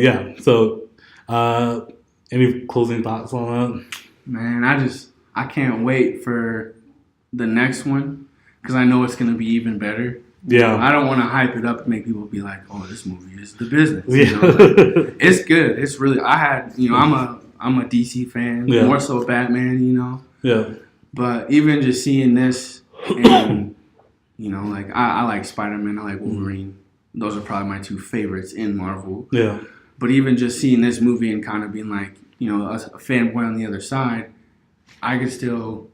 any closing thoughts on that? Man, I can't wait for the next one because I know it's going to be even better. Yeah. I don't want to hype it up and make people be like, oh, this movie is the business. Yeah. Like, it's good. It's really, I'm a DC fan, more so Batman, Yeah. But even just seeing this and, like I like Spider-Man, I like Wolverine. Those are probably my two favorites in Marvel. Yeah. But even just seeing this movie and kind of being like, a fanboy on the other side, I could still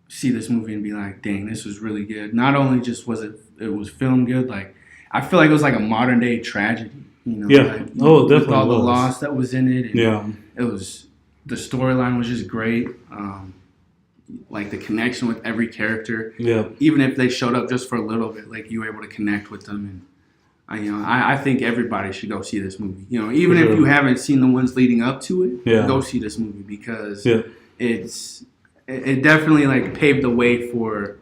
see this movie and be like, dang, this was really good. Not only just was it was filmed good, like I feel like it was like a modern day tragedy. Yeah. Like, definitely. With all the loss that was in it. And it was, the storyline was just great. Like the connection with every character. Yeah. Even if they showed up just for a little bit, like you were able to connect with them. And I think everybody should go see this movie. Even if you haven't seen the ones leading up to it, go see this movie because it definitely like paved the way for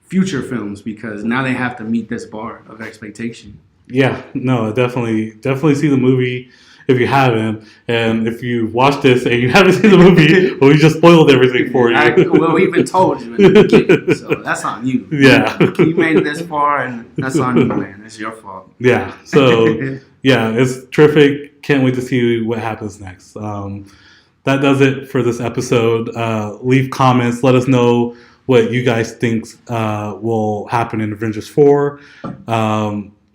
future films because now they have to meet this bar of expectation. Yeah, no, definitely see the movie if you haven't, and if you watched this and you haven't seen the movie, well, we just spoiled everything for you. We even told you in the beginning, so that's on you. Yeah, you made it this far, and that's on you, man. It's your fault. Yeah, so it's terrific. Can't wait to see what happens next. That does it for this episode. Leave comments. Let us know what you guys think will happen in Avengers 4.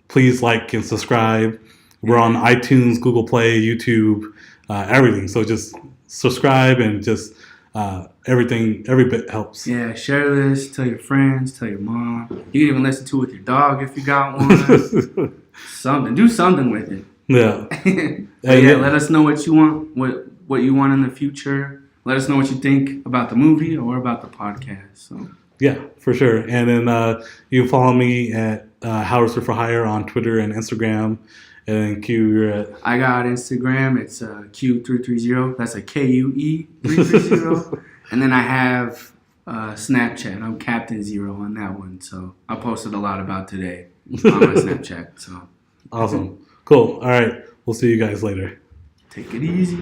Please like and subscribe. We're on iTunes, Google Play, YouTube, everything. So just subscribe and just everything, every bit helps. Yeah, share this, tell your friends, tell your mom. You can even listen to it with your dog if you got one. Do something with it. Yeah. Let us know what you want, what you want in the future. Let us know what you think about the movie or about the podcast. So. Yeah, for sure. And then you can follow me at Howard for Hire on Twitter and Instagram. And then Q, you're at? I got Instagram. It's Q330. That's a KUE 330. And then I have Snapchat. I'm Captain Zero on that one. So I posted a lot about today on my Snapchat. So awesome. Cool. All right. We'll see you guys later. Take it easy.